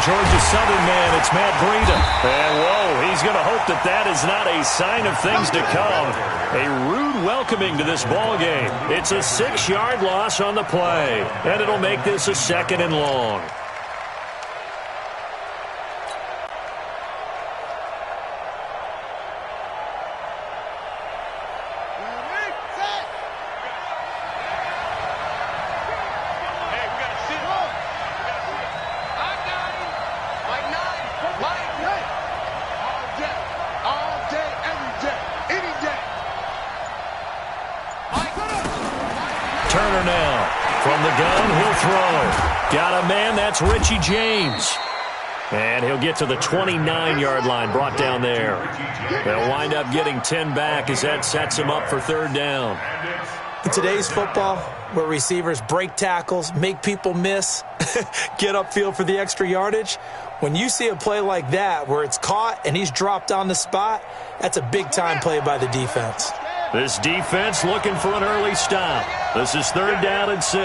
Georgia Southern man, it's Matt Breida. And, whoa, he's going to hope that that is not a sign of things to come. A rude welcoming to this ball game. It's a 6-yard loss on the play, and it'll make this a 2nd and long. Turner now. From the gun, he'll throw. Got a man, that's Richie James. And he'll get to the 29-yard line, brought down there. They'll wind up getting 10 back as that sets him up for 3rd down. In today's football, where receivers break tackles, make people miss, get upfield for the extra yardage, when you see a play like that where it's caught and he's dropped on the spot, that's a big-time play by the defense. This defense looking for an early stop. This is 3rd down and 6.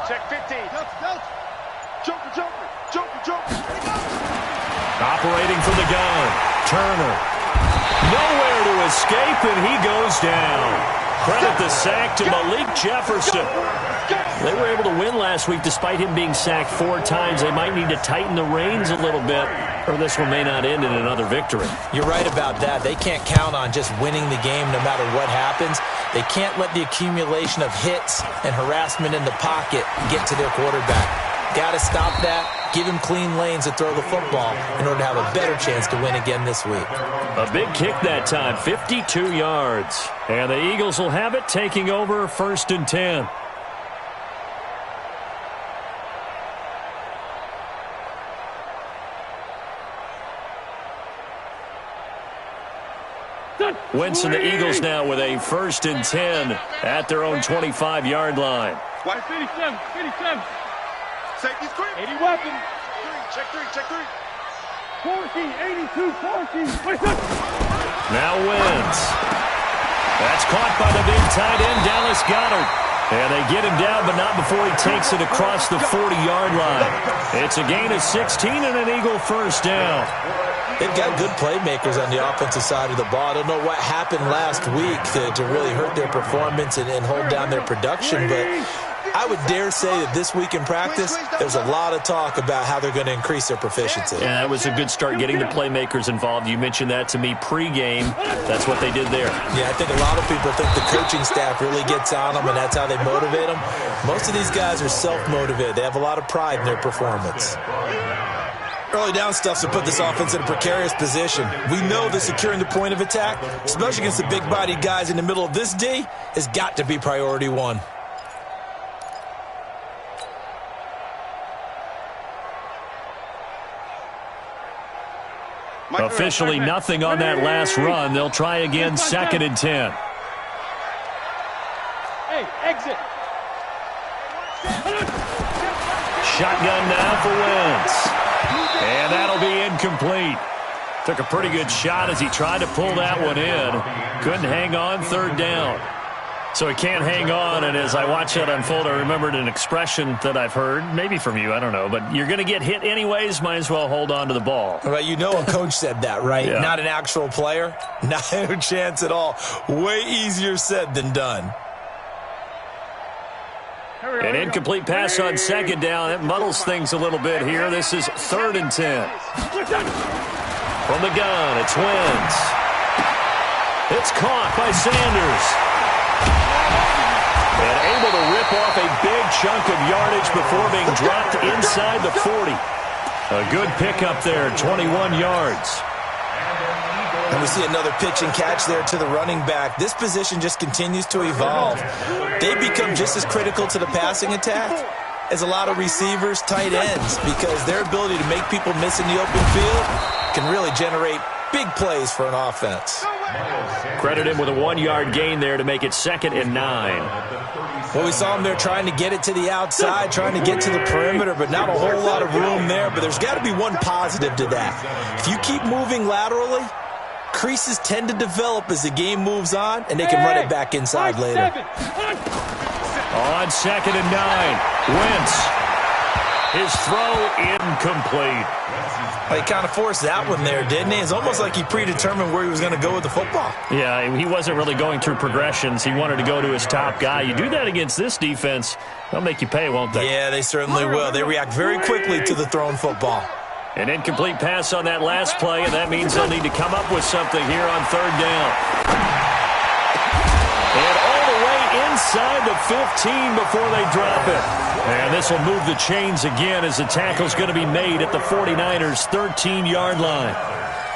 Check 15. Joker. Operating from the gun. Turner. Nowhere to escape, and he goes down. Credit the sack to Malik Jefferson. They were able to win last week despite him being sacked 4 times. They might need to tighten the reins a little bit, or this one may not end in another victory. You're right about that. They can't count on just winning the game no matter what happens. They can't let the accumulation of hits and harassment in the pocket get to their quarterback. Got to stop that. Give him clean lanes to throw the football in order to have a better chance to win again this week. A big kick that time, 52 yards. And the Eagles will have it, taking over 1st and 10. Wentz and the Eagles now with a 1st and 10 at their own 25-yard line. 57. Safety screen. 80 weapon. Check 3. 14, 82, 14. Now Wentz. That's caught by the big tight end, Dallas Goedert. And they get him down, but not before he takes it across the 40-yard line. It's a gain of 16 and an Eagle 1st down. They've got good playmakers on the offensive side of the ball. I don't know what happened last week to really hurt their performance and hold down their production, but I would dare say that this week in practice, there's a lot of talk about how they're going to increase their proficiency. Yeah, that was a good start getting the playmakers involved. You mentioned that to me pregame. That's what they did there. Yeah, I think a lot of people think the coaching staff really gets on them, and that's how they motivate them. Most of these guys are self-motivated. They have a lot of pride in their performance. Early down stuff to put this offense in a precarious position. We know that securing the point of attack, especially against the big-bodied guys in the middle of this D, has got to be priority 1. Officially nothing on that last run. They'll try again, 2nd and 10. Hey, exit. Shotgun now for Wentz. And that'll be incomplete. Took a pretty good shot as he tried to pull that one in. Couldn't hang on, 3rd down. So he can't hang on, and as I watch that unfold, I remembered an expression that I've heard, maybe from you, I don't know, but you're going to get hit anyways, might as well hold on to the ball. Well, you know a coach said that, right? Yeah. Not an actual player. Not a chance at all. Way easier said than done. An incomplete pass on 2nd down. That muddles things a little bit here. This is 3rd and 10. From the gun, it's Wentz. It's caught by Sanders. And able to rip off a big chunk of yardage before being dropped inside the 40. A good pickup there, 21 yards. And we see another pitch and catch there to the running back. This position just continues to evolve. They become just as critical to the passing attack as a lot of receivers, tight ends, because their ability to make people miss in the open field can really generate big plays for an offense. Credit him with a 1-yard gain there to make it 2nd and 9. Well, we saw him there trying to get it to the outside, trying to get to the perimeter, but not a whole lot of room there. But there's got to be one positive to that. If you keep moving laterally, creases tend to develop as the game moves on, and they can run it back inside later. On 2nd and 9, Wentz. His throw incomplete. Well, he kind of forced that one there, didn't he? It's almost like he predetermined where he was going to go with the football. Yeah, he wasn't really going through progressions. He wanted to go to his top guy. You do that against this defense, they'll make you pay, won't they? Yeah, they certainly will. They react very quickly to the thrown football. An incomplete pass on that last play, and that means they'll need to come up with something here on 3rd down. And all the way inside the 15 before they drop it. And this will move the chains again as the tackle's going to be made at the 49ers' 13-yard line.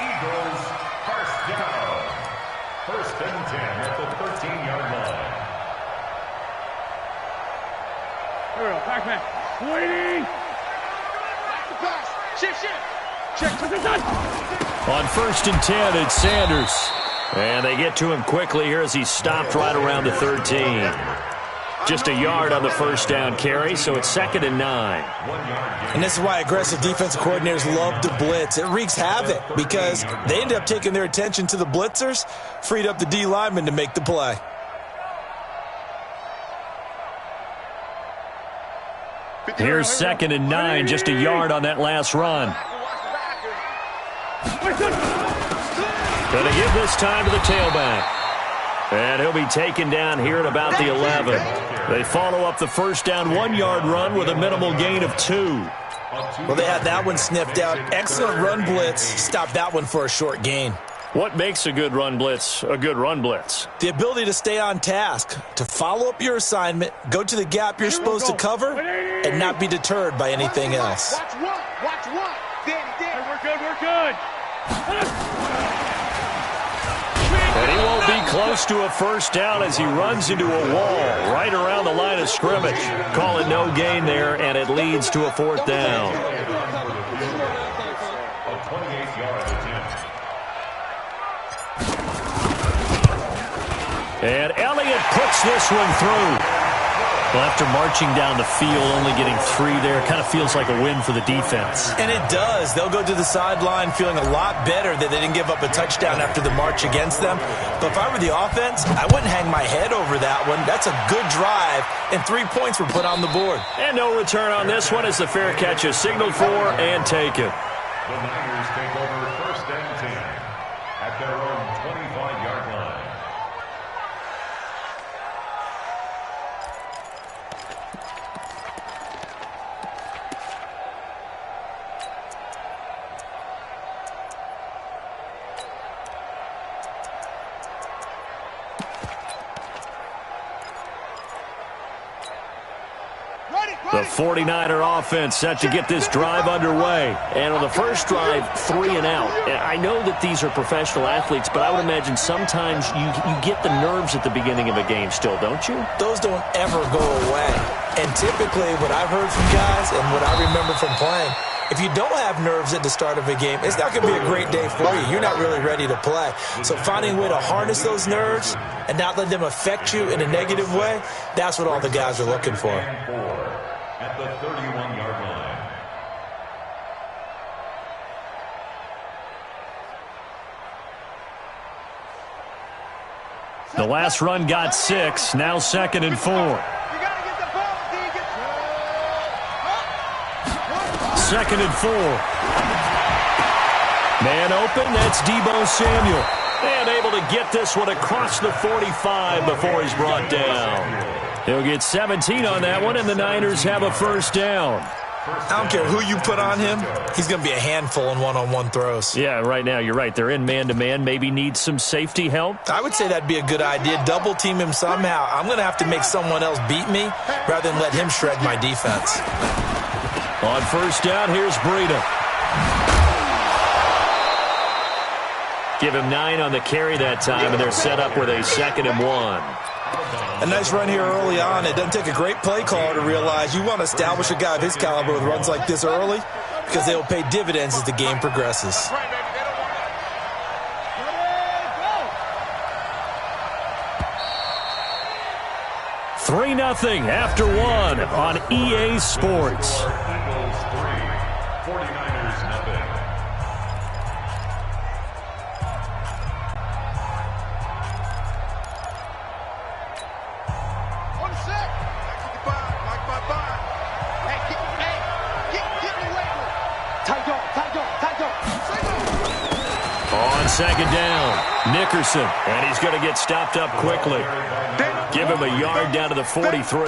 Eagles, first down. 1st and 10 at the 13-yard line. Here we go, back. Waiting. Back to pass. Shift. Check. On 1st and 10, it's Sanders. And they get to him quickly here as he stopped right around the 13. Just a yard on the 1st down carry, so it's 2nd and 9. And this is why aggressive defensive coordinators love to blitz. It wreaks havoc because they end up taking their attention to the blitzers, freed up the D lineman to make the play. Here's 2nd and 9, just a yard on that last run. Going to give this time to the tailback. And he'll be taken down here at about the 11. They follow up the 1st down 1-yard run with a minimal gain of 2. Well, they had that one sniffed out. Excellent run blitz. Stopped that one for a short gain. What makes a good run blitz a good run blitz? The ability to stay on task, to follow up your assignment, go to the gap you're supposed to cover, and not be deterred by anything else. Watch one. Danny. We're good. And he won't be close to a 1st down as he runs into a wall right around the line of scrimmage. Call it no gain there, and it leads to a 4th down. A 28-yard attempt. And Elliott puts this one through. Well, after marching down the field, only getting 3 there, kind of feels like a win for the defense. And it does. They'll go to the sideline feeling a lot better that they didn't give up a touchdown after the march against them. But if I were the offense, I wouldn't hang my head over that one. That's a good drive, and 3 points were put on the board. And no return on this one as the fair catch is signaled for and taken. The Niners take over 1st and 10 at their own 25-yard line. The 49er offense set to get this drive underway. And on the first drive, 3 and out. I know that these are professional athletes, but I would imagine sometimes you get the nerves at the beginning of a game still, don't you? Those don't ever go away. And typically what I've heard from guys and what I remember from playing, if you don't have nerves at the start of a game, it's not going to be a great day for you. You're not really ready to play. So finding a way to harness those nerves and not let them affect you in a negative way, that's what all the guys are looking for. At the 31-yard line. The last run got 6, now 2nd and 4. 2nd and 4. Man open, that's Deebo Samuel. And able to get this one across the 45 before he's brought down. He'll get 17 on that one, and the Niners have a 1st down. I don't care who you put on him, he's going to be a handful in one-on-one throws. Yeah, right now, you're right. They're in man-to-man. Maybe need some safety help. I would say that'd be a good idea. Double team him somehow. I'm going to have to make someone else beat me rather than let him shred my defense. On 1st down, here's Breida. Give him 9 on the carry that time, and they're set up with a 2nd and 1. A nice run here early on. It doesn't take a great play caller to realize you want to establish a guy of his caliber with runs like this early because they will pay dividends as the game progresses. 3-0 after 1 on EA Sports. Eagles 3, 49ers 0. On second down, Nickerson, and he's going to get stopped up quickly. Give him a yard down to the 43.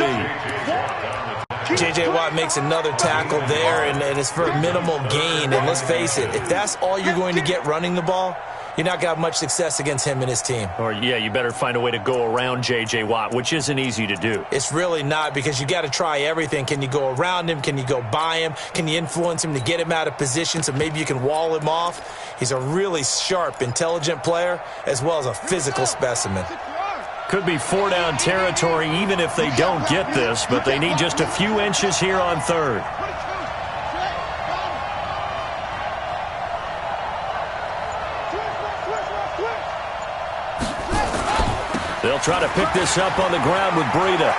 J.J. Watt makes another tackle there, and it's for a minimal gain. And let's face it, if that's all you're going to get running the ball, you're not going to have much success against him and his team. Or, yeah, you better find a way to go around J.J. Watt, which isn't easy to do. It's really not, because you got to try everything. Can you go around him? Can you go by him? Can you influence him to get him out of position so maybe you can wall him off? He's a really sharp, intelligent player, as well as a physical specimen. Could be 4-down territory even if they don't get this, but they need just a few inches here on third. They'll try to pick this up on the ground with Breida.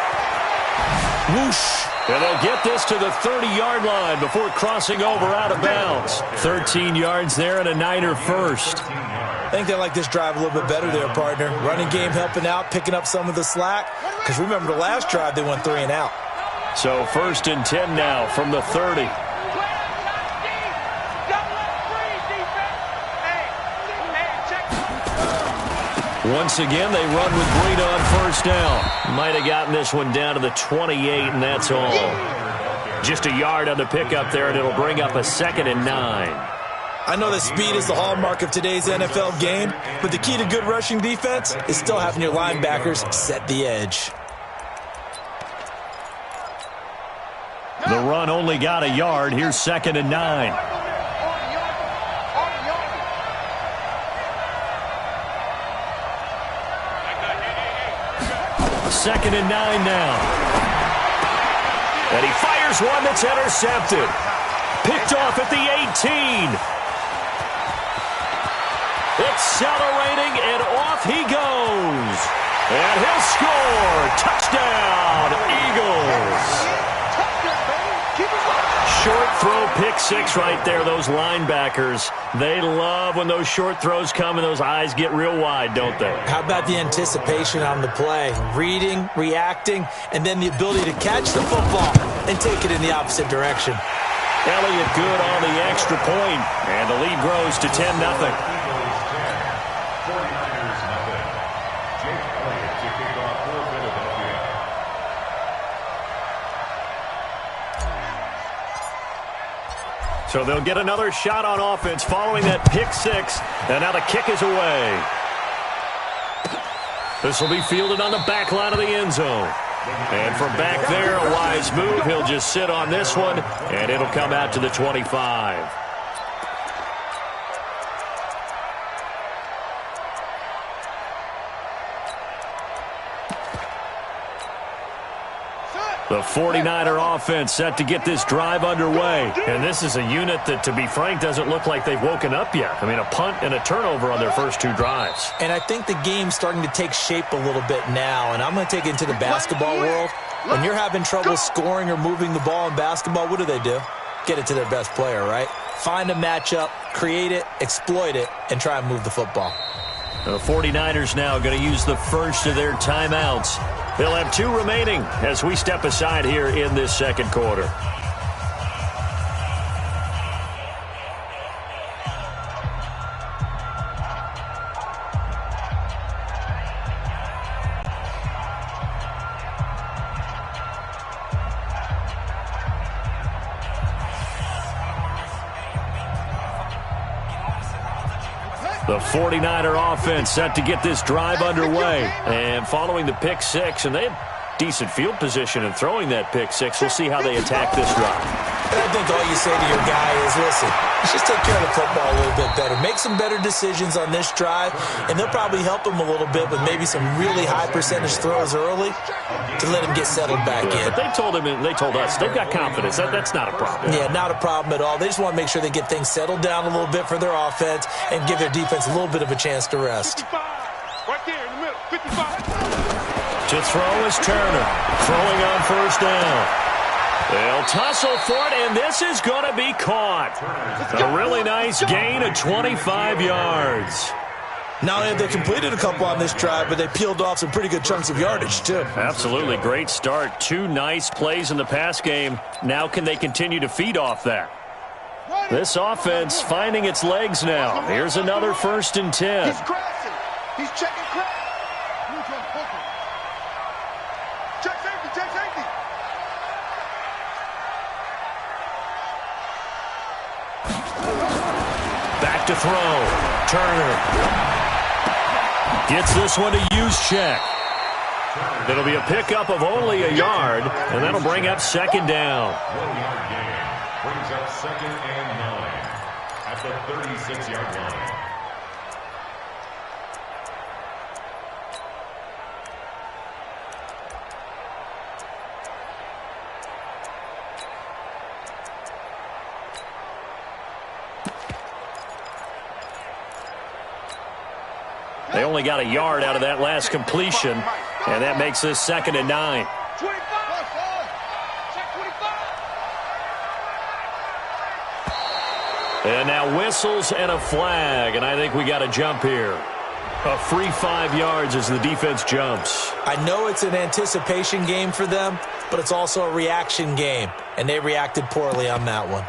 Whoosh. And they'll get this to the 30-yard line before crossing over out of bounds. 13 yards there and a Niner first. I think they like this drive a little bit better there, partner. Running game helping out, picking up some of the slack. Because remember the last drive, they went 3 and out. So 1st and 10 now from the 30. Once again, they run with Breida on 1st down. Might have gotten this one down to the 28, and that's all. Just a yard on the pickup there, and it'll bring up a 2nd and 9. I know that speed is the hallmark of today's NFL game, but the key to good rushing defense is still having your linebackers set the edge. The run only got a yard. Here's 2nd and 9. 2nd and 9 now. And he fires one that's intercepted. Picked off at the 18. Accelerating, and off he goes. And he'll score. Touchdown, Eagles. Short throw, pick six right there. Those linebackers, they love when those short throws come and those eyes get real wide, don't they? How about the anticipation on the play? Reading, reacting, and then the ability to catch the football and take it in the opposite direction. Elliott good on the extra point, and the lead grows to 10-0. So they'll get another shot on offense following that pick six. And now the kick is away. This will be fielded on the back line of the end zone. And from back there, a wise move. He'll just sit on this one, and it'll come out to the 25. The 49er offense set to get this drive underway. And this is a unit that, to be frank, doesn't look like they've woken up yet. I mean, a punt and a turnover on their first two drives. And I think the game's starting to take shape a little bit now. And I'm going to take it into the basketball world. When you're having trouble scoring or moving the ball in basketball, what do? Get it to their best player, right? Find a matchup, create it, exploit it, and try and move the football. The 49ers now going to use the first of their timeouts. They'll have two remaining as we step aside here in this second quarter. The 49er offense set to get this drive underway. And following the pick six, and they had decent field position in throwing that pick six. We'll see how they attack this drive. And I think all you say to your guy is, listen, let's just take care of the football a little bit better. Make some better decisions on this drive, and they'll probably help him a little bit with maybe some really high percentage throws early to let him get settled back in. But they told him, and they told us, they've got confidence. That's not a problem. Yeah, not a problem at all. They just want to make sure they get things settled down a little bit for their offense and give their defense a little bit of a chance to rest. 55. Right there in the middle. 55. To throw is Turner. Throwing on first down. They'll tussle for it, and this is going to be caught. A really nice gain of 25 yards. Not only have they completed a couple on this drive, but they peeled off some pretty good chunks of yardage, too. Absolutely. Great start. Two nice plays in the pass game. Now can they continue to feed off that? This offense finding its legs now. Here's another 1st and 10. He's crashing. He's checking crash. Check safety, check safety. Back to throw. Turner gets this one to Juszczyk. It'll be a pickup of only a yard, and that'll bring up 2nd down. 1-yard gain. Brings up 2nd and 9 at the 36-yard line. They only got a yard out of that last completion, and that makes this 2nd and 9. 25. Check 25. And now whistles and a flag, and I think we got a jump here. A free 5 yards as the defense jumps. I know it's an anticipation game for them, but it's also a reaction game, and they reacted poorly on that one.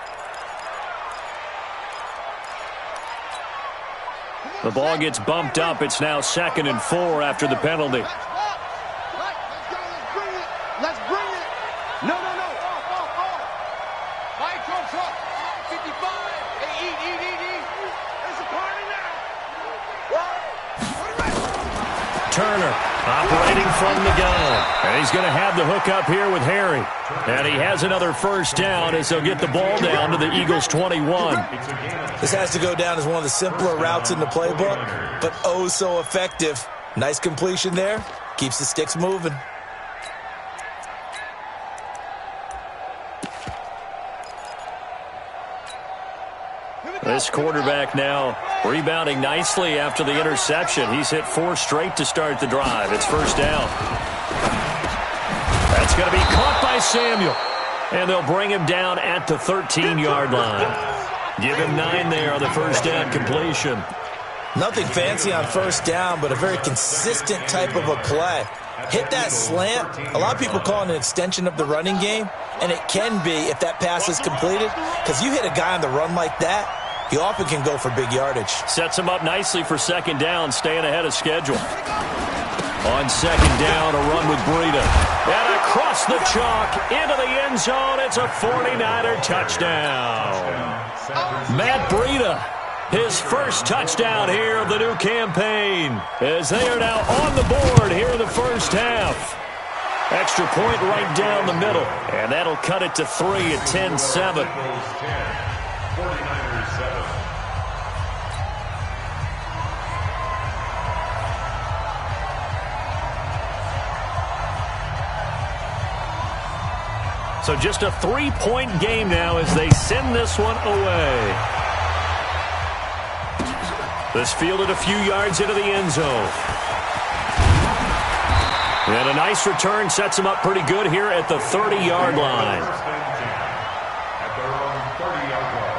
The ball gets bumped up. It's now 2nd and 4 after the penalty. Let's go, let's bring it. Let's bring it. No. Off. Mike, truck. 55. Hey, eat. There's a party now. Turner operating from the gun. And he's going to have the hook up here with Harry. And he has another 1st down as they'll get the ball down to the Eagles' 21. This has to go down as one of the simpler routes in the playbook, but oh so effective. Nice completion there. Keeps the sticks moving. This quarterback now rebounding nicely after the interception. He's hit 4 straight to start the drive. It's 1st down. That's going to be caught by Samuel. And they'll bring him down at the 13-yard line. Give him 9 there on the 1st down completion. Nothing fancy on 1st down, but a very consistent type of a play. Hit that slant. A lot of people call it an extension of the running game, and it can be if that pass is completed, because you hit a guy on the run like that, he often can go for big yardage. Sets him up nicely for 2nd down, staying ahead of schedule. On 2nd down, a run with Breida. And across the chalk, into the end zone, it's a 49er touchdown. Matt Breida, his 1st touchdown here of the new campaign, as they are now on the board here in the 1st half. Extra point right down the middle, and that'll cut it to 3 at 10-7. 49ers 7. So just a 3-point game now as they send this one away. This fielded a few yards into the end zone. And a nice return sets him up pretty good here at the 30-yard line. At their own 30-yard line.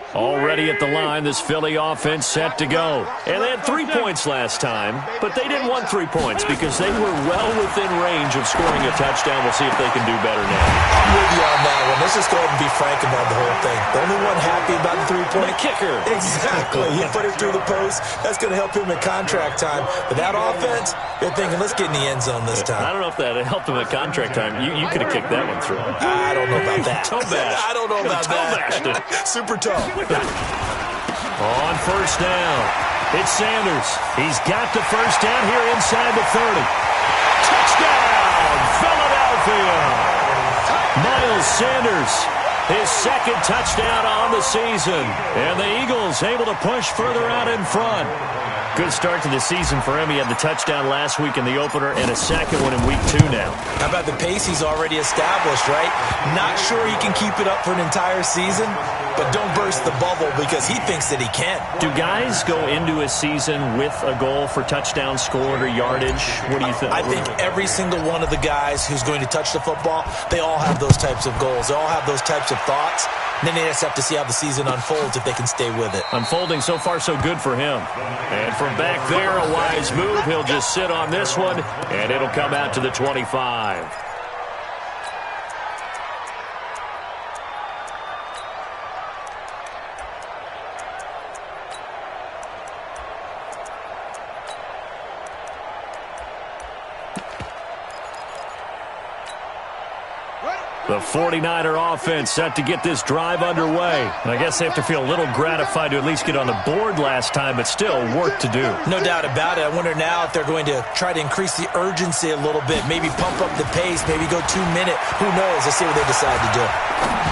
Already at the line, this Philly offense set to go. And they had 3 points last time, but they didn't want 3 points because they were well within range of scoring a touchdown. We'll see if they can do better now. I'm with you on that one. Let's just go ahead and be frank about the whole thing. The only one happy about the 3-point? The kicker. Exactly. He put it through the post. That's going to help him at contract time. But that offense, they're thinking, let's get in the end zone this time. I don't know if that helped him at contract time. You could have kicked that one through. I don't know about that. Toe bash. I don't know about Toe-bashed that. Super toe. On 1st down, it's Sanders. He's got the 1st down here inside the 30. Touchdown, Philadelphia! Miles Sanders, his 2nd touchdown on the season. And the Eagles able to push further out in front. Good start to the season for him. He had the touchdown last week in the opener and a second one in week 2 now. How about the pace he's already established, right? Not sure he can keep it up for an entire season, but don't burst the bubble because he thinks that he can. Do guys go into a season with a goal for touchdown scored or yardage? What do you think? I think every single one of the guys who's going to touch the football, they all have those types of goals. They all have those types of thoughts. And then they just have to see how the season unfolds if they can stay with it. Unfolding so far so good for him. And from back there, a wise move. He'll just sit on this one, and it'll come out to the 25. The 49er offense set to get this drive underway. And I guess they have to feel a little gratified to at least get on the board last time, but still work to do. No doubt about it. I wonder now if they're going to try to increase the urgency a little bit, maybe pump up the pace, maybe go 2 minute. Who knows? Let's see what they decide to do.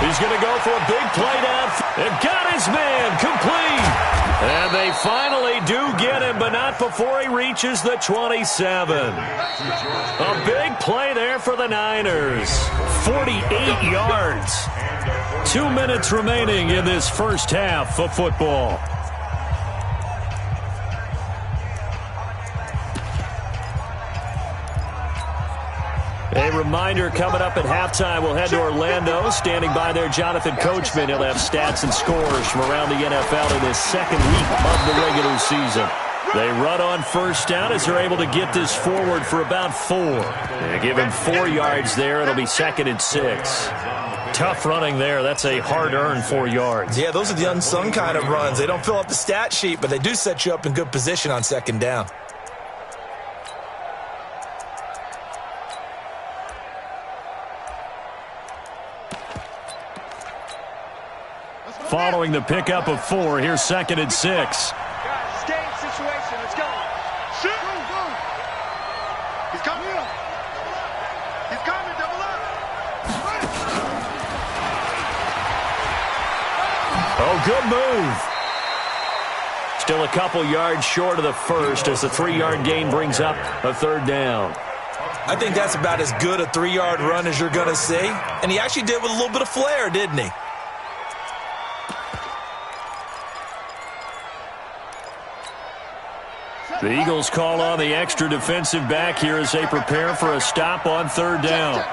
He's going to go for a big play down. And got his man complete. And they finally do get him, but not before he reaches the 27. A big play there for the Niners. 48 yards. 2 minutes remaining in this first half of football. A reminder, coming up at halftime, we'll head to Orlando. Standing by there, Jonathan Coachman. He'll have stats and scores from around the NFL in this second week of the regular season. They run on first down as they're able to get this forward for about 4. They give him 4 yards there. It'll be 2nd and 6. Tough running there. That's a hard-earned 4 yards. Yeah, those are the unsung kind of runs. They don't fill up the stat sheet, but they do set you up in good position on 2nd down. Following the pickup of 4, here's 2nd and 6. Guys, game situation. Let's go. Shoot. Go. He's coming. He's coming. Double up. Oh, good move. Still a couple yards short of the first as the 3-yard gain brings up a 3rd down. I think that's about as good a 3-yard run as you're going to see. And he actually did with a little bit of flair, didn't he? The Eagles call on the extra defensive back here as they prepare for a stop on 3rd down. Check.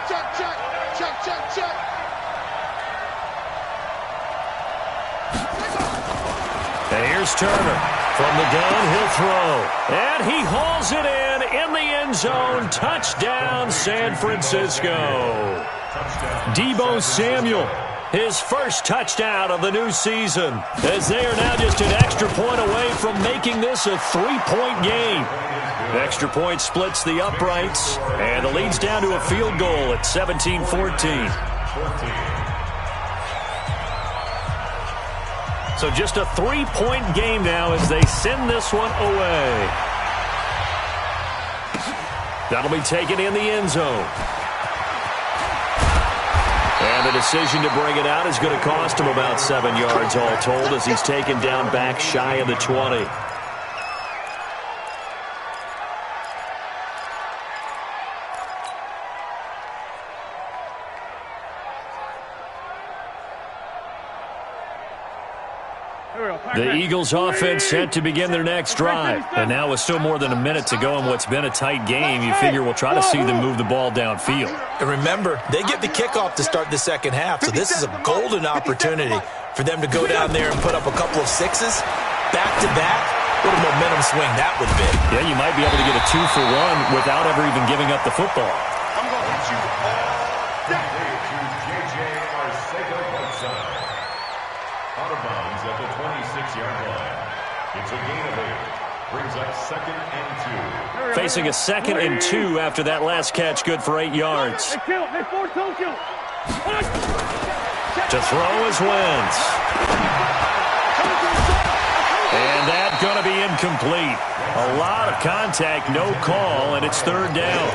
And here's Turner from the gun. He'll throw. And he hauls it in the end zone. Touchdown, San Francisco. Deebo Samuel, his first touchdown of the new season, as they are now just an extra point away from making this a 3-point game. The extra point splits the uprights, and the lead's down to a field goal at 17-14. So just a 3-point game now as they send this one away. That'll be taken in the end zone. And the decision to bring it out is going to cost him about 7 yards all told as he's taken down back shy of the 20. The Eagles offense set to begin their next drive. And now with still more than a minute to go in what's been a tight game, you figure we'll try to see them move the ball downfield. And remember, they get the kickoff to start the second half, so this is a golden opportunity for them to go down there and put up a couple of 6s back-to-back. What a momentum swing that would be. Yeah, you might be able to get a 2-for-1 without ever even giving up the football. I'm going to hit you all day. J.J. Arcega-Whiteside. Out of bounds at the 26-yard line. It's a gain of 8. Brings up 2nd and 2. Facing a 2nd and 2 after that last catch, good for 8 yards. They kill. They force Tokyo. To throw is Wentz. And that's going to be incomplete. A lot of contact, no call, and it's 3rd down.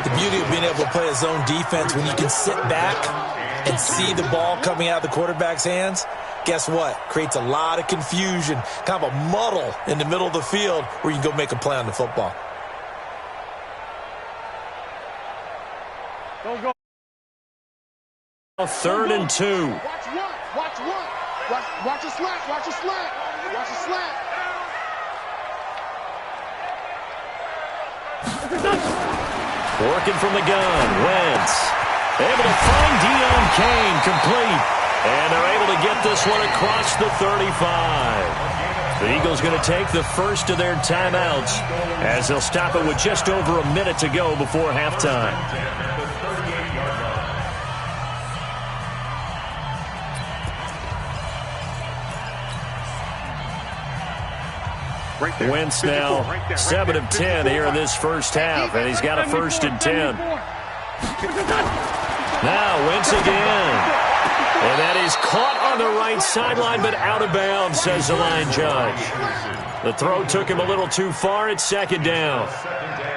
The beauty of being able to play a zone defense when you can sit back and see the ball coming out of the quarterback's hands, guess what? Creates a lot of confusion, kind of a muddle in the middle of the field where you can go make a play on the football. Go. 3rd and 2. Watch one. Watch a slant. Watch a slant. Working from the gun. Wentz able to find Deon Cain, complete. And they're able to get this one across the 35. The Eagles going to take the first of their timeouts as they'll stop it with just over a minute to go before halftime. Wentz now 7 of 10 here in this first half, and he's got a 1st and 10. Now Wentz again. And that is caught on the right sideline, but out of bounds, says the line judge. The throw took him a little too far. It's 2nd down.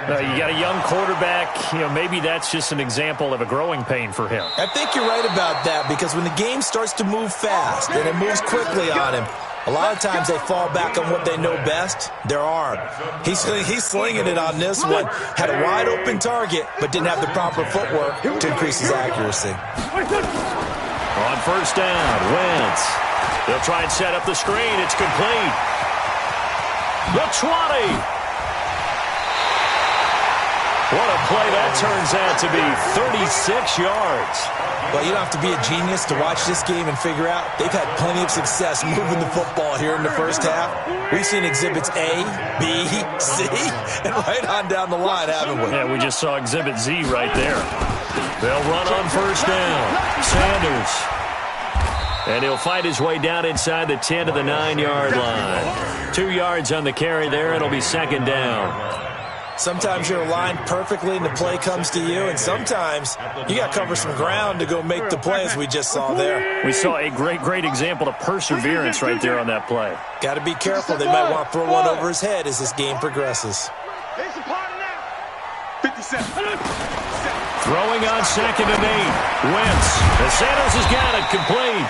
You got a young quarterback. Maybe that's just an example of a growing pain for him. I think you're right about that, because when the game starts to move fast and it moves quickly on him, a lot of times they fall back on what they know best, their arm. He's slinging it on this one. Had a wide-open target, but didn't have the proper footwork to increase his accuracy. On 1st down, Wentz. They'll try and set up the screen. It's complete. The 20. What a play that turns out to be. 36 yards. Well, you don't have to be a genius to watch this game and figure out they've had plenty of success moving the football here in the first half. We've seen exhibits A, B, C, and right on down the line, haven't we? Yeah, we just saw exhibit Z right there. They'll run on 1st down. Sanders. And he'll fight his way down inside the 10 to the 9-yard line. 2 yards on the carry there. It'll be 2nd down. Sometimes you're aligned perfectly and the play comes to you, and sometimes you got to cover some ground to go make the play, as we just saw there. We saw a great example of perseverance right there on that play. Got to be careful. They might want to throw one over his head as this game progresses. Throwing on 2nd and 8. Wentz. Sanders has got it, complete.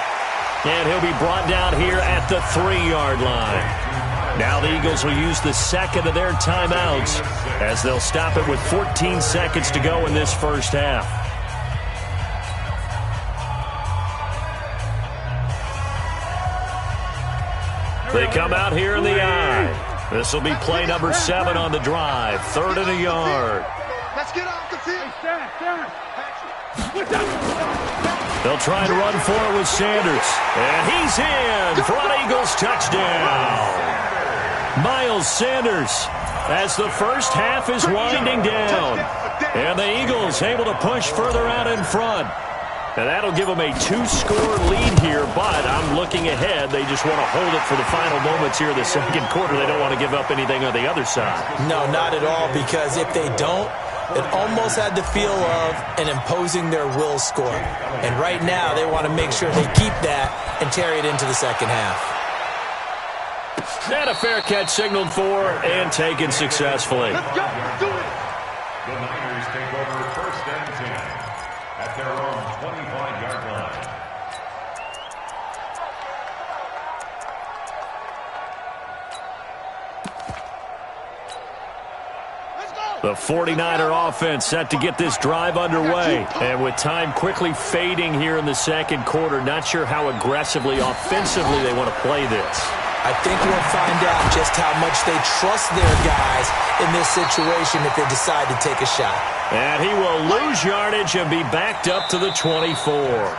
And he'll be brought down here at the 3-yard line. Now the Eagles will use the 2nd of their timeouts as they'll stop it with 14 seconds to go in this first half. They come out here in the I. This will be play number 7 on the drive. 3rd and a yard. Let's get off the field. They'll try and run for it with Sanders. And he's in for an Eagles touchdown. Miles Sanders as the first half is winding down. And the Eagles able to push further out in front. And that'll give them a 2-score lead here, but I'm looking ahead. They just want to hold it for the final moments here in the 2nd quarter. They don't want to give up anything on the other side. No, not at all, because if they don't, it almost had the feel of an imposing their will score. And right now, they want to make sure they keep that and carry it into the 2nd half. And a fair catch signaled for and taken successfully. Let's go. Do it. The Niners take over 1st and 10 at their own 25-yard line. The 49er offense set to get this drive underway. And with time quickly fading here in the 2nd quarter, not sure how aggressively, offensively they want to play this. I think we'll find out just how much they trust their guys in this situation if they decide to take a shot. And he will lose yardage and be backed up to the 24.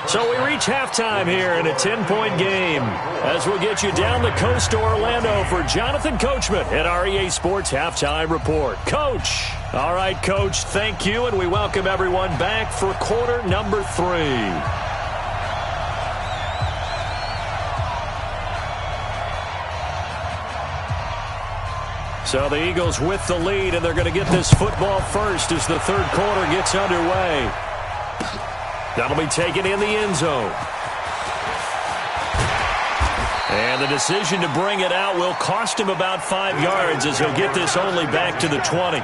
So we reach halftime here in a 10-point game as we'll get you down the coast to Orlando for Jonathan Coachman at our EA Sports Halftime Report. Coach. All right, Coach, thank you, and we welcome everyone back for quarter number 3. So the Eagles with the lead, and they're going to get this football first as the 3rd quarter gets underway. That'll be taken in the end zone. And the decision to bring it out will cost him about 5 yards as he'll get this only back to the 20.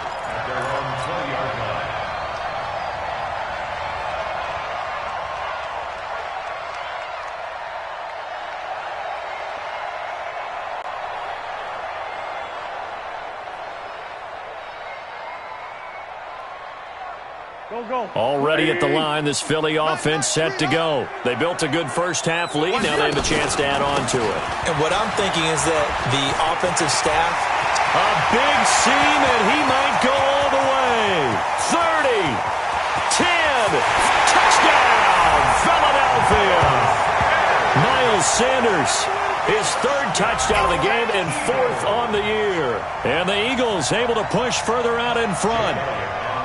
Already at the line, this Philly offense set to go. They built a good first-half lead. Now they have a chance to add on to it. And what I'm thinking is that the offensive staff... A big seam, and he might go all the way. 30, 10, touchdown, Philadelphia. Miles Sanders, his third touchdown of the game and fourth on the year. And the Eagles able to push further out in front.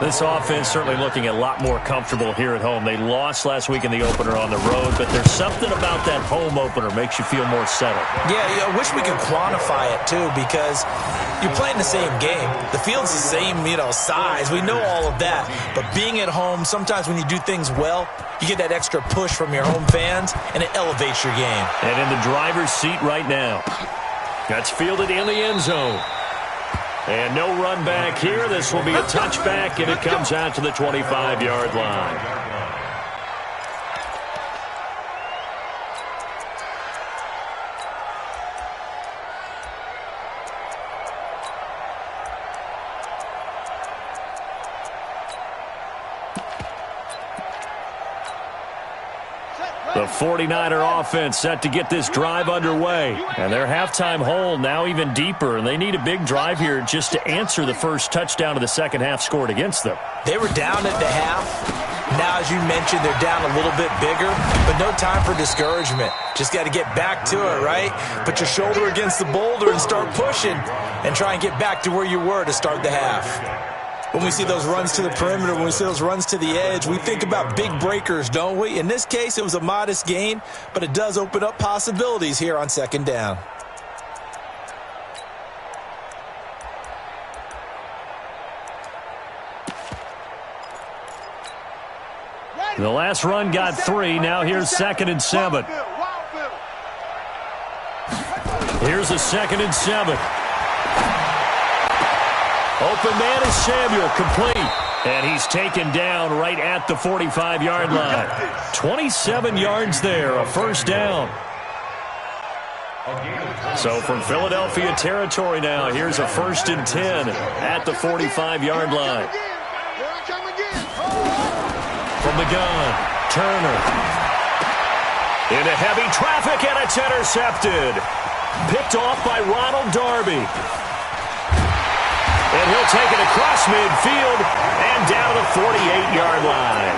This offense certainly looking a lot more comfortable here at home. They lost last week in the opener on the road, but there's something about that home opener makes you feel more settled. Yeah, I wish we could quantify it, too, because you're playing the same game. The field's the same, size. We know all of that. But being at home, sometimes when you do things well, you get that extra push from your home fans, and it elevates your game. And in the driver's seat right now. That's fielded in the end zone. And no run back here. This will be a touchback, and it comes out to the 25-yard line. The 49er offense set to get this drive underway. And their halftime hole now even deeper, and they need a big drive here just to answer the first touchdown of the second half scored against them. They were down at the half. Now, as you mentioned, they're down a little bit bigger, but no time for discouragement. Just got to get back to it, right? Put your shoulder against the boulder and start pushing and try and get back to where you were to start the half. When we see those runs to the perimeter, when we see those runs to the edge, we think about big breakers, don't we? In this case, it was a modest gain, but it does open up possibilities here on second down. The last run got 3. Now here's 2nd and 7. Here's a 2nd and 7. Open man is Samuel, complete. And he's taken down right at the 45-yard line. 27 yards there, a first down. So from Philadelphia territory now, here's a 1st and 10 at the 45-yard line. From the gun, Turner. Into heavy traffic, and it's intercepted. Picked off by Ronald Darby. And he'll take it across midfield and down the 48-yard line.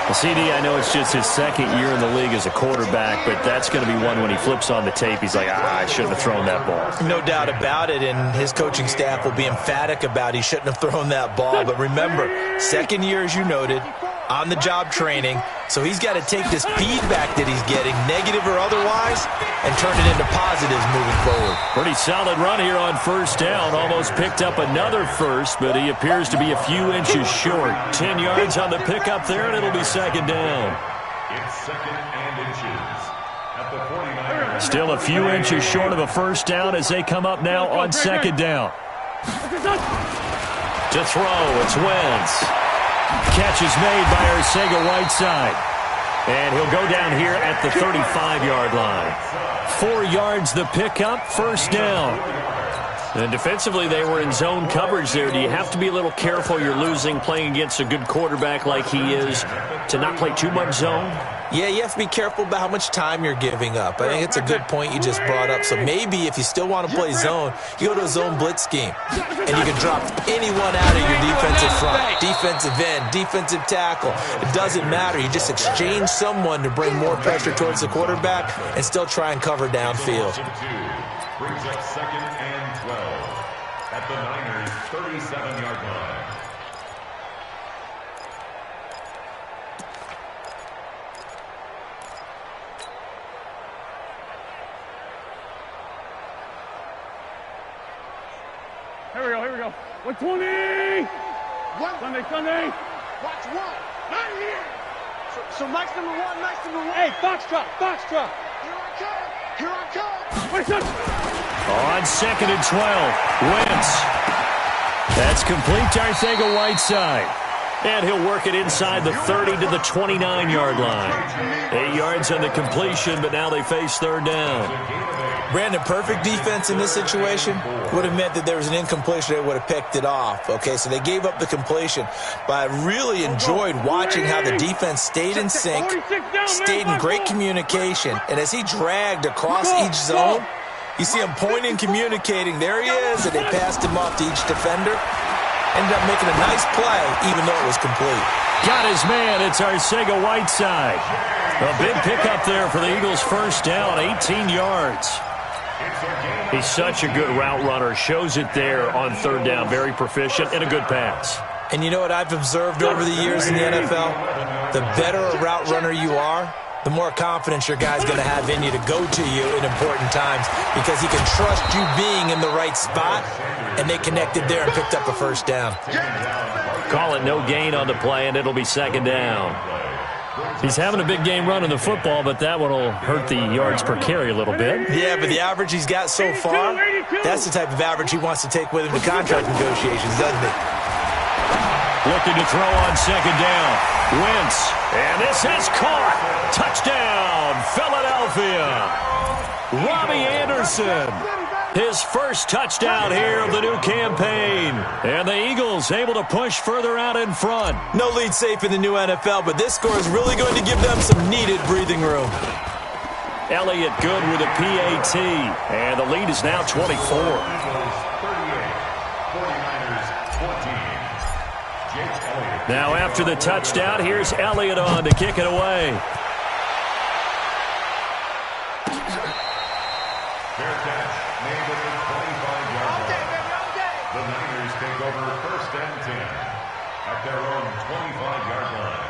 Well, CD, I know it's just his second year in the league as a quarterback, but that's going to be one when he flips on the tape. He's like, I shouldn't have thrown that ball. No doubt about it, and his coaching staff will be emphatic about he shouldn't have thrown that ball. But remember, second year, as you noted, on-the-job training, so he's got to take this feedback that he's getting, negative or otherwise, and turn it into positives moving forward. Pretty solid run here on first down. Almost picked up another first, but he appears to be a few inches short. 10 yards on the pickup there, and it'll be second down. It's 2nd and inches at the 49. Still a few inches short of a first down as they come up now on second down. To throw, it's Wentz. Catch is made by Arcega-Whiteside. And he'll go down here at the 35-yard line. 4 yards the pickup, first down. And defensively, they were in zone coverage there. Do you have to be a little careful you're losing playing against a good quarterback like he is to not play too much zone? Yeah, you have to be careful about how much time you're giving up. I think it's a good point you just brought up. So maybe if you still want to play zone, you go to a zone blitz scheme. And you can drop anyone out of your defensive front, defensive end, defensive tackle. It doesn't matter. You just exchange someone to bring more pressure towards the quarterback and still try and cover downfield. Brings up 2nd and 12 at the Niners' 37-yard line. Here we go. 120! Sunday! Watch one! Not here! So Mike's number one. Hey, Foxtrot! Here I come! Wait, son! On 2nd and 12, Wentz. That's complete to Arcega-Whiteside. And he'll work it inside the 30 to the 29-yard line. 8 yards on the completion, but now they face third down. Brandon, perfect defense in this situation would have meant that there was an incompletion. They would have picked it off. Okay, so they gave up the completion. But I really enjoyed watching how the defense stayed in sync, stayed in great communication. And as he dragged across each zone, you see him pointing, communicating. There he is, and they passed him off to each defender. Ended up making a nice play, even though it was complete. Got his man. It's Arcega-Whiteside. A big pickup there for the Eagles' first down, 18 yards. He's such a good route runner. Shows it there on third down. Very proficient and a good pass. And you know what I've observed over the years in the NFL? The better a route runner you are, the more confidence your guy's going to have in you to go to you in important times because he can trust you being in the right spot, and they connected there and picked up a first down. Call it no gain on the play, and it'll be second down. He's having a big game running the football, but that one will hurt the yards per carry a little bit. Yeah, but the average he's got so far, that's the type of average he wants to take with him to contract negotiations, doesn't he? Looking to throw on second down. Wentz, and this is caught. Touchdown, Philadelphia. Robbie Anderson. His first touchdown here of the new campaign. And the Eagles able to push further out in front. No lead safe in the new NFL, but this score is really going to give them some needed breathing room. Elliott good with a PAT. And the lead is now 24. Now after the touchdown, here's Elliott on to kick it away. Fair catch made at the 25-yard line. The Niners take over first and 10 at their own 25-yard line.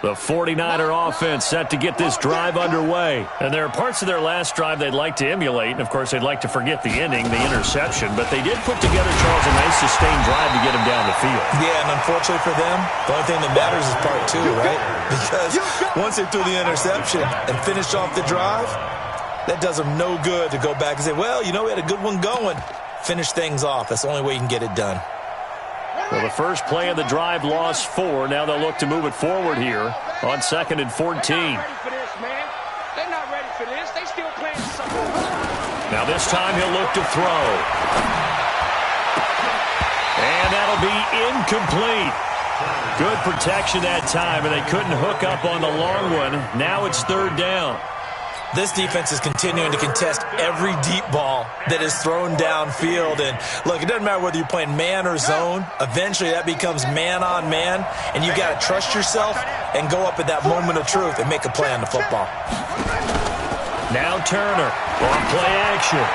The 49er offense set to get this drive underway. And there are parts of their last drive they'd like to emulate. And, of course, they'd like to forget the ending, the interception. But they did put together, Charles, a nice sustained drive to get him down the field. Yeah, and unfortunately for them, the only thing that matters is part two, right? Because once they threw the interception and finished off the drive, that does them no good to go back and say, well, you know, we had a good one going. Finish things off. That's the only way you can get it done. Well, the first play of the drive lost 4. Now they'll look to move it forward here on 2nd and 14. They're not ready for this. They still playing something. Now this time he'll look to throw. And that'll be incomplete. Good protection that time, and they couldn't hook up on the long one. Now it's third down. This defense is continuing to contest every deep ball that is thrown downfield. And, look, it doesn't matter whether you're playing man or zone. Eventually, that becomes man-on-man, and you've got to trust yourself and go up at that moment of truth and make a play on the football. Now Turner on play action.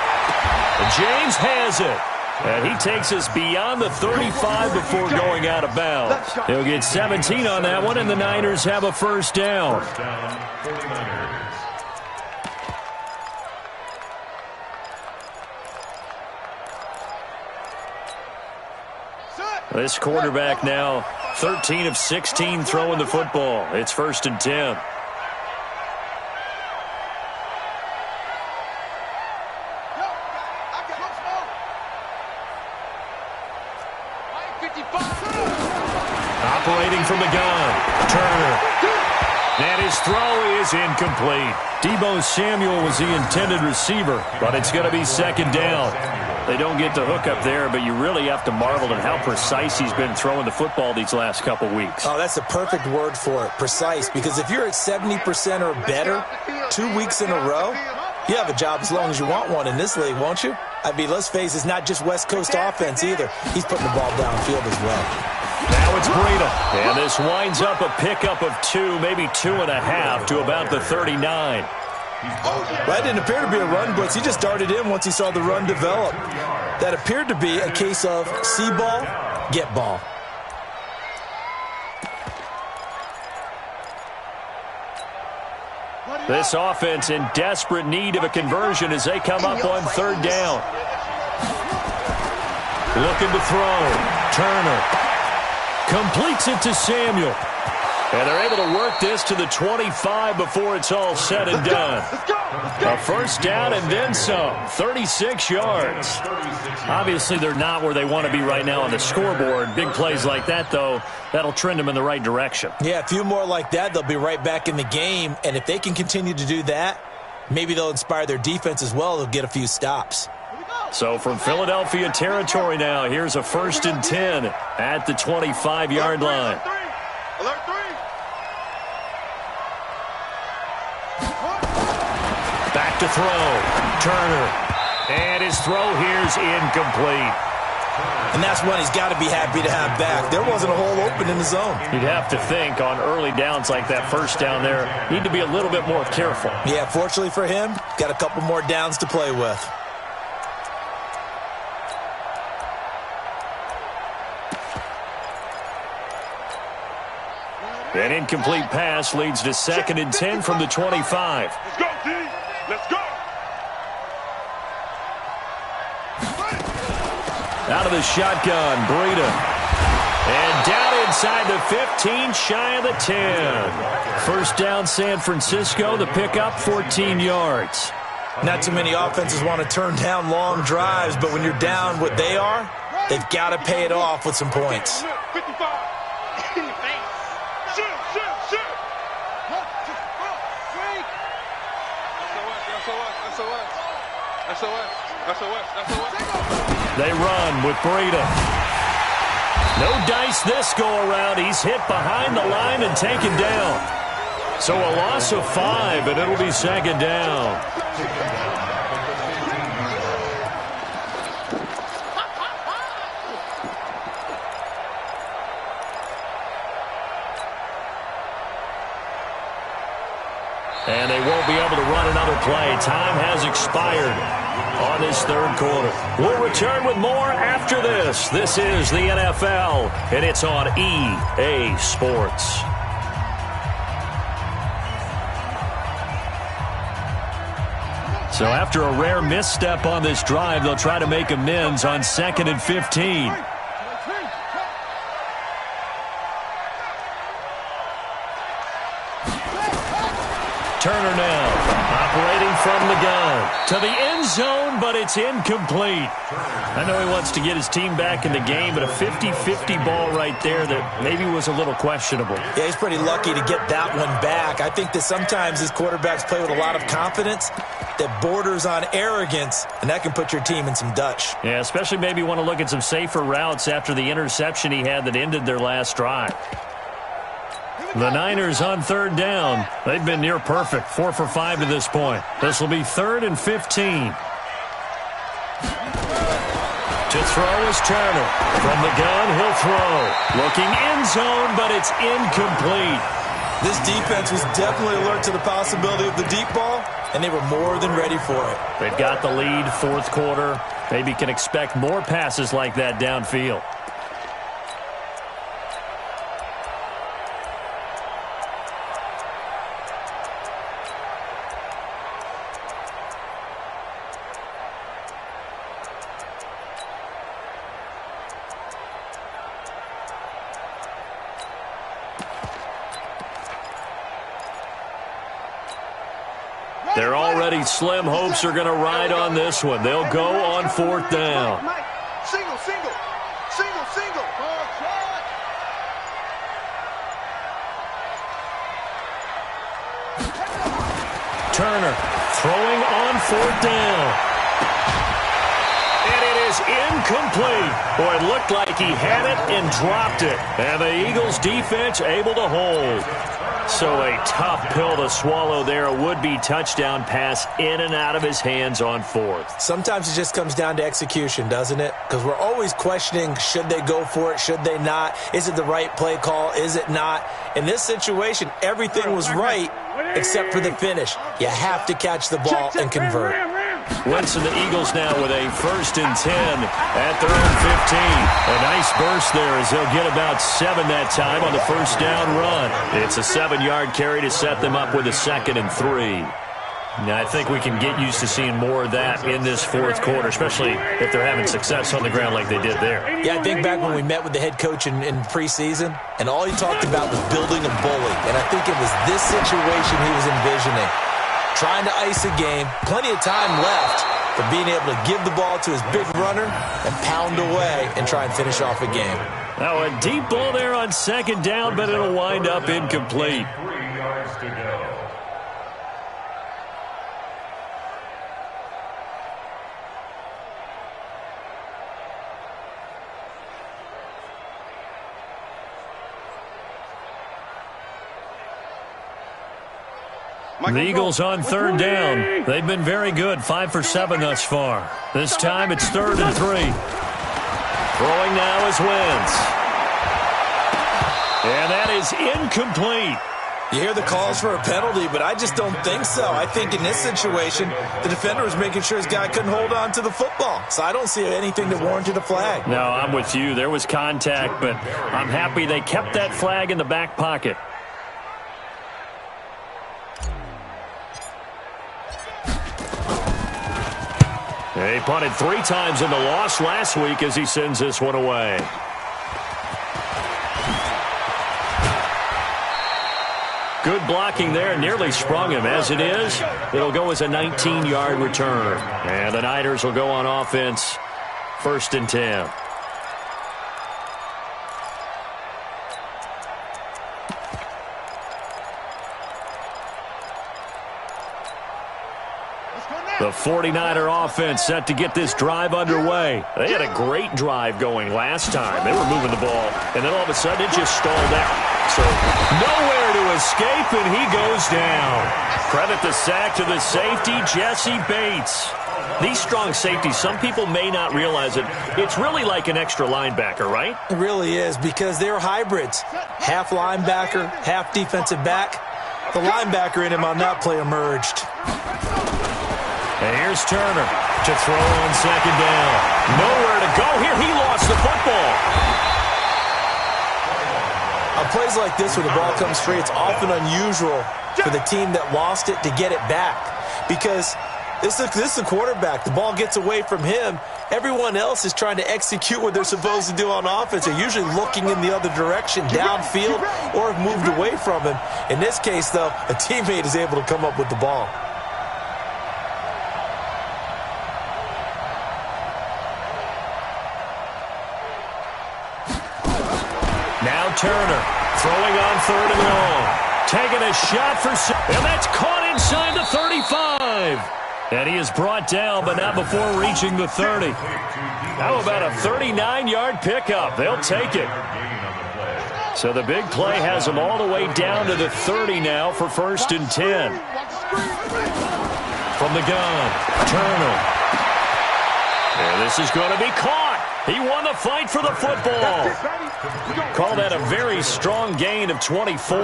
And James has it. And he takes us beyond the 35 before going out of bounds. He'll get 17 on that one, and the Niners have a first down. First down, 49ers. This quarterback now 13 of 16 throwing the football. It's 1st and 10. Operating from the gun, Turner. And his throw is incomplete. Deebo Samuel was the intended receiver, but it's going to be second down. They don't get the hook up there, but you really have to marvel at how precise he's been throwing the football these last couple weeks. Oh, that's the perfect word for it, precise, because if you're at 70% or better 2 weeks in a row, you have a job as long as you want one in this league, won't you? I mean, let's face it, it's not just West Coast offense either. He's putting the ball downfield as well. Now it's Breida, and this winds up a pickup of 2, maybe 2.5 to about the 39. That didn't appear to be a run blitz. He just darted in once he saw the run develop. That appeared to be a case of see ball, get ball. This offense in desperate need of a conversion as they come up on third down. Looking to throw. Turner completes it to Samuel. And they're able to work this to the 25 before it's all said and done. A first down and then some, 36 yards. Obviously, they're not where they want to be right now on the scoreboard. Big plays like that, though, that'll trend them in the right direction. Yeah, a few more like that, they'll be right back in the game. And if they can continue to do that, maybe they'll inspire their defense as well. They'll get a few stops. So from Philadelphia territory now, here's a 1st and 10 at the 25-yard line. Alert 3. Back to throw. Turner. And his throw here's incomplete. And that's one he's got to be happy to have back. There wasn't a hole open in the zone. You'd have to think on early downs like that first down there, need to be a little bit more careful. Yeah, fortunately for him, got a couple more downs to play with. An incomplete pass leads to 2nd and 10 from the 25. Let's go, D. Let's go. Out of the shotgun, Breida. And down inside the 15, shy of the 10. First down, San Francisco. The pickup, 14 yards. Not too many offenses want to turn down long drives, but when you're down what they are, they've got to pay it off with some points. 55. In the face. Shoot. They run with Breida. No dice this go-around. He's hit behind the line and taken down. So a loss of 5, and it'll be 2nd down. And they won't be able to run another play. Time has expired on this 3rd quarter. We'll return with more after this. This is the NFL, and it's on EA Sports. So after a rare misstep on this drive, they'll try to make amends on 2nd and 15. Turner now, operating from the gun to the end zone, but it's incomplete. I know he wants to get his team back in the game, but a 50-50 ball right there that maybe was a little questionable. Yeah, he's pretty lucky to get that one back. I think that sometimes these quarterbacks play with a lot of confidence that borders on arrogance, and that can put your team in some Dutch. Yeah, especially maybe want to look at some safer routes after the interception he had that ended their last drive. The Niners on 3rd down. They've been near perfect, 4 for 5 to this point. This will be 3rd and 15. To throw is Turner. From the gun, he'll throw. Looking end zone, but it's incomplete. This defense was definitely alert to the possibility of the deep ball, and they were more than ready for it. They've got the lead, 4th quarter. Maybe can expect more passes like that downfield. They're already slim hopes are going to ride on this one. They'll go on 4th down. Single. Turner throwing on 4th down. And it is incomplete. Boy, it looked like he had it and dropped it. And the Eagles defense able to hold. So a tough pill to swallow there. A would-be touchdown pass in and out of his hands on 4th. Sometimes it just comes down to execution, doesn't it? Because we're always questioning, should they go for it, should they not? Is it the right play call, is it not? In this situation, everything was right except for the finish. You have to catch the ball and convert. Wentz and the Eagles now with a 1st and 10 at their own 15. A nice burst there as they'll get about 7 that time on the 1st down run. It's a 7-yard carry to set them up with a 2nd and 3. Now, I think we can get used to seeing more of that in this fourth quarter, especially if they're having success on the ground like they did there. Yeah, I think back when we met with the head coach in preseason, and all he talked about was building a bully. And I think it was this situation he was envisioning. Trying to ice a game, plenty of time left, but being able to give the ball to his big runner and pound away and try and finish off a game. Now, a deep ball there on second down, but it'll wind up incomplete. 3 yards to go. The Eagles on third down. They've been very good, 5 for 7 thus far. This time it's 3rd and 3. Throwing now is Wentz. And that is incomplete. You hear the calls for a penalty, but I just don't think so. I think in this situation, the defender was making sure his guy couldn't hold on to the football. So I don't see anything that warranted a flag. No, I'm with you. There was contact, but I'm happy they kept that flag in the back pocket. He punted 3 times in the loss last week as he sends this one away. Good blocking there, nearly sprung him. As it is, it'll go as a 19-yard return. And the Niners will go on offense, 1st and 10. The 49er offense set to get this drive underway. They had a great drive going last time. They were moving the ball, and then all of a sudden it just stalled out. So nowhere to escape, and he goes down. Credit the sack to the safety, Jesse Bates. These strong safeties, some people may not realize it. It's really like an extra linebacker, right? It really is, because they're hybrids. Half linebacker, half defensive back. The linebacker in him on that play emerged. And here's Turner to throw on second down. Nowhere to go here. He lost the football. On plays like this where the ball comes free, it's often unusual for the team that lost it to get it back. Because this is the quarterback. The ball gets away from him. Everyone else is trying to execute what they're supposed to do on offense. They're usually looking in the other direction, downfield, or have moved away from him. In this case, though, a teammate is able to come up with the ball. Now Turner throwing on 3rd and long. Taking a shot for, and that's caught inside the 35. And he is brought down, but not before reaching the 30. How about a 39-yard pickup? They'll take it. So the big play has them all the way down to the 30 now for 1st and 10. From the gun, Turner. And this is going to be caught. He won the fight for the football. Call that a very strong gain of 24.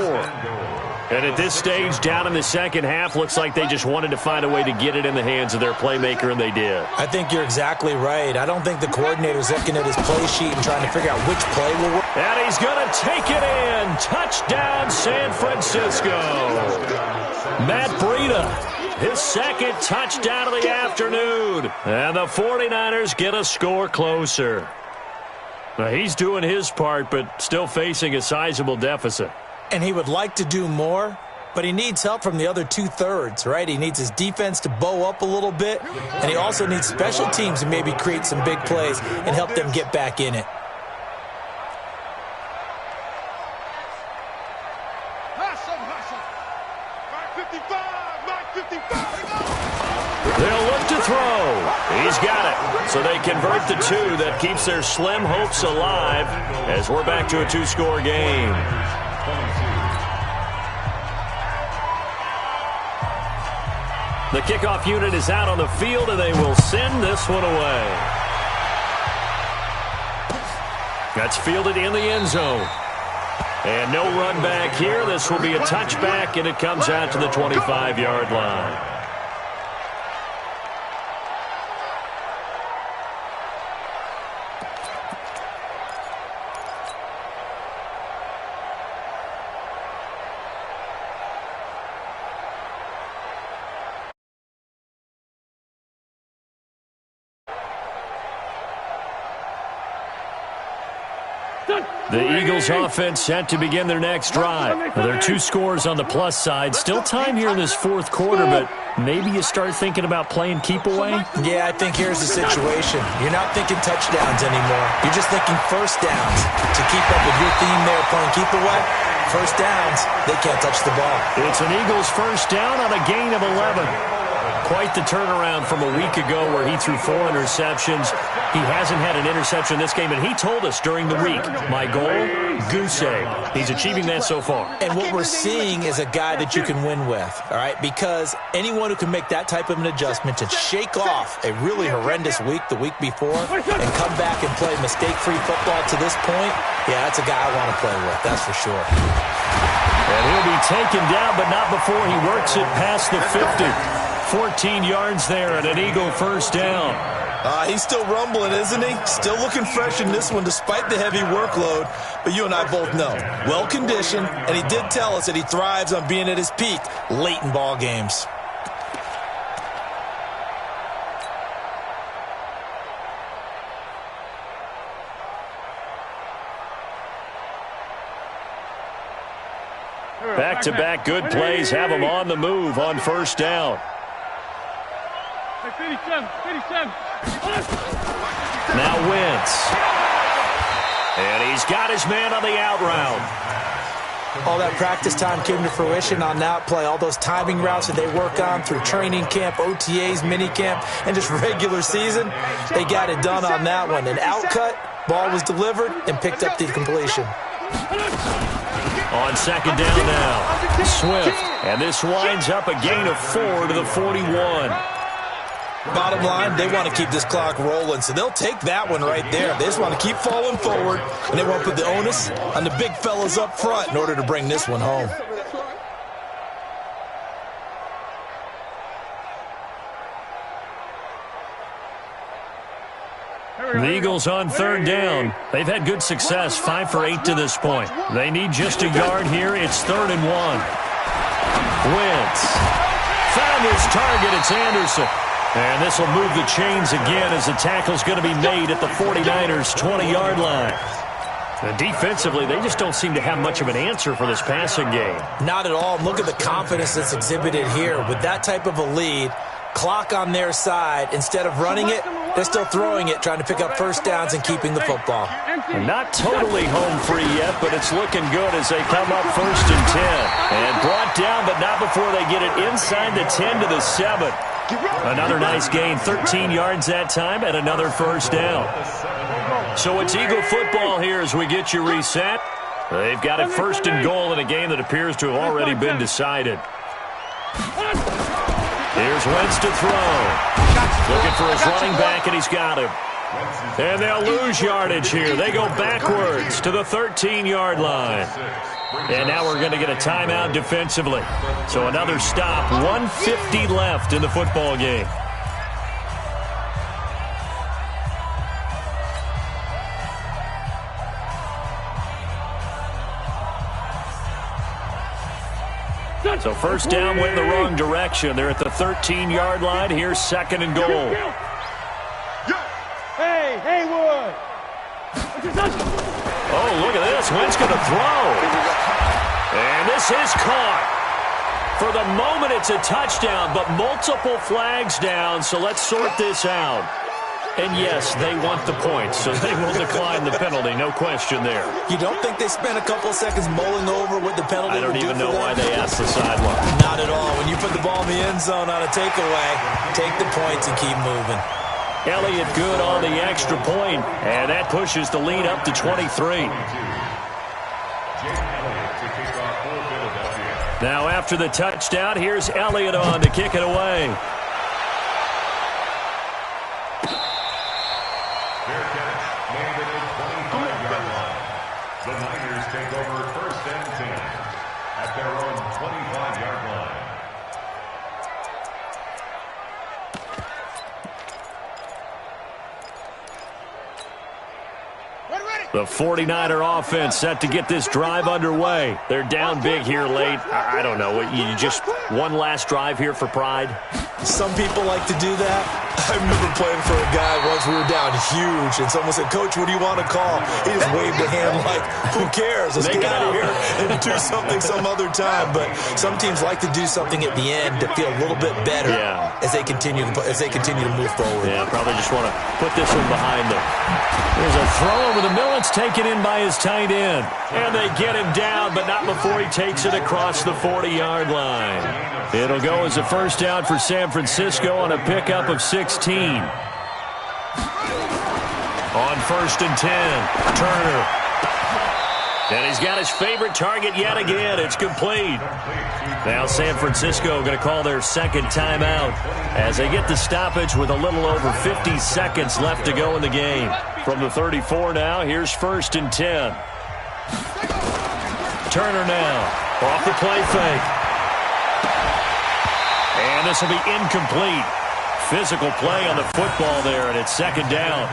And at this stage, down in the second half, looks like they just wanted to find a way to get it in the hands of their playmaker, and they did. I think you're exactly right. I don't think the coordinator's looking at his play sheet and trying to figure out which play will work. And he's going to take it in. Touchdown, San Francisco. Matt Breida. His second touchdown of the afternoon. And the 49ers get a score closer. Now, he's doing his part, but still facing a sizable deficit. And he would like to do more, but he needs help from the other 2/3, right? He needs his defense to bow up a little bit, and he also needs special teams to maybe create some big plays and help them get back in it. They'll look to throw. He's got it. So they convert the 2. That keeps their slim hopes alive as we're back to a 2-score game. The kickoff unit is out on the field, and they will send this one away. That's fielded in the end zone. And no run back here. This will be a touchback, and it comes out to the 25-yard line. The Eagles offense set to begin their next drive. Now, there are 2 scores on the plus side. Still time here in this 4th quarter, but maybe you start thinking about playing keep away? Yeah, I think here's the situation. You're not thinking touchdowns anymore. You're just thinking first downs. To keep up with your theme there, playing keep away, first downs, they can't touch the ball. It's an Eagles first down on a gain of 11. Quite the turnaround from a week ago where he threw 4 interceptions. He hasn't had an interception this game, and he told us during the week, my goal, goose egg. He's achieving that so far. And what we're seeing is a guy that you can win with, all right? Because anyone who can make that type of an adjustment to shake off a really horrendous week the week before and come back and play mistake-free football to this point, yeah, that's a guy I want to play with, that's for sure. And he'll be taken down, but not before he works it past the 50. 14 yards there and an Eagle first down. He's still rumbling, isn't he? Still looking fresh in this one despite the heavy workload. But you and I both know, well-conditioned, and he did tell us that he thrives on being at his peak late in ball games. Back-to-back good plays have him on the move on first down. 57. Now Wentz. And he's got his man on the out route. All that practice time came to fruition on that play. All those timing routes that they work on through training camp, OTAs, minicamp, and just regular season, they got it done on that one. An outcut, ball was delivered, and picked up the completion. On second down now, Swift. And this winds up a gain of 4 to the 41. Bottom line, they want to keep this clock rolling, so they'll take that one right there. They just want to keep falling forward, and they want to put the onus on the big fellas up front in order to bring this one home. The Eagles on third down. They've had good success, 5 for 8 to this point. They need just a yard here. It's 3rd and 1. Wentz found his target. It's Anderson. And this will move the chains again as the tackle's going to be made at the 49ers' 20-yard line. And defensively, they just don't seem to have much of an answer for this passing game. Not at all. Look at the confidence that's exhibited here. With that type of a lead, clock on their side, instead of running it, they're still throwing it, trying to pick up first downs and keeping the football. And not totally home free yet, but it's looking good as they come up 1st and 10. And brought down, but not before they get it inside the 10 to the 7. Another nice gain, 13 yards that time, and another first down. So it's Eagle football here as we get you reset. They've got it 1st and goal in a game that appears to have already been decided. Here's Wentz to throw. Looking for his running back, and he's got him. And they'll lose yardage here. They go backwards to the 13-yard line. And now we're going to get a timeout defensively. So another stop, 1:50 left in the football game. So first down went in the wrong direction. They're at the 13-yard line. Here's 2nd and goal. Hey, Haywood! Oh, look at this. Wentz going to throw. And this is caught. For the moment, it's a touchdown, but multiple flags down, so let's sort this out. And yes, they want the points, so they will decline the penalty, no question there. You don't think they spent a couple of seconds mulling over what the penalty I don't would do even for know them? why they asked the sideline. Not at all. When you put the ball in the end zone on a takeaway, take the points and keep moving. Elliott good on the extra point, and that pushes the lead up to 23. Now after the touchdown, here's Elliott on to kick it away. Fair catch, made at the 25-yard line. The Niners take over 1st and 10 at their own 25-yard line. The 49er offense set to get this drive underway. They're down big here late. I don't know. You just one last drive here for pride? Some people like to do that. I remember playing for a guy once. We were down huge, and someone said, "Coach, what do you want to call?" He just waved a hand like, "Who cares? Let's get out of here and do something some other time." But some teams like to do something at the end to feel a little bit better as they continue to move forward. Yeah, probably just want to put this one behind them. There's a throw over the middle. It's taken in by his tight end. And they get him down, but not before he takes it across the 40-yard line. It'll go as a first down for San Francisco on a pickup of 16. On 1st and 10, Turner. And he's got his favorite target yet again. It's complete. Now San Francisco going to call their second timeout as they get the stoppage with a little over 50 seconds left to go in the game. From the 34 now, here's 1st and 10. Turner now off the play fake. And this will be incomplete. Physical play on the football there, and it's second down.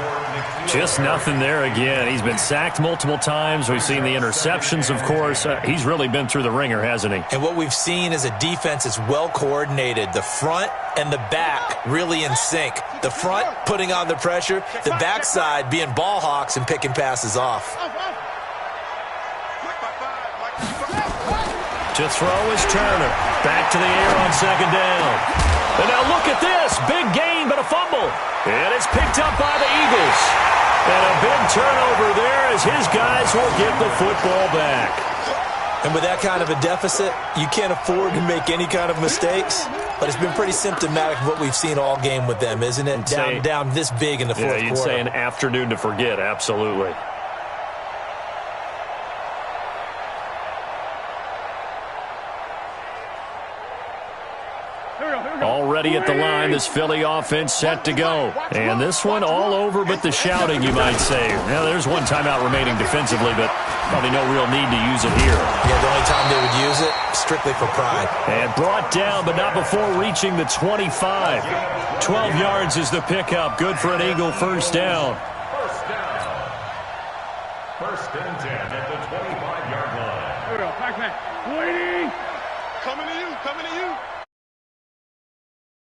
Just nothing there again. He's been sacked multiple times. We've seen the interceptions, of course. He's really been through the ringer, hasn't he? And what we've seen is a defense that's well coordinated. The front and the back really in sync. The front putting on the pressure, the backside being ball hawks and picking passes off. To throw is Turner. Back to the air on second down. And now look at this. Big gain, but a fumble. And it's picked up by the Eagles. And a big turnover there as his guys will get the football back. And with that kind of a deficit, you can't afford to make any kind of mistakes. But it's been pretty symptomatic of what we've seen all game with them, isn't it? Down this big in the fourth quarter. You'd say an afternoon to forget, absolutely. Already at the line, this Philly offense set to go. And this one all over but the shouting, you might say. Now, there's one timeout remaining defensively, but probably no real need to use it here. Yeah, the only time they would use it, strictly for pride. And brought down, but not before reaching the 25. 12 yards is the pickup. Good for an Eagle first down. First down. 1st and 10 at the 25-yard line. Here we go. Back man. Waiting. Coming to you. Coming to you.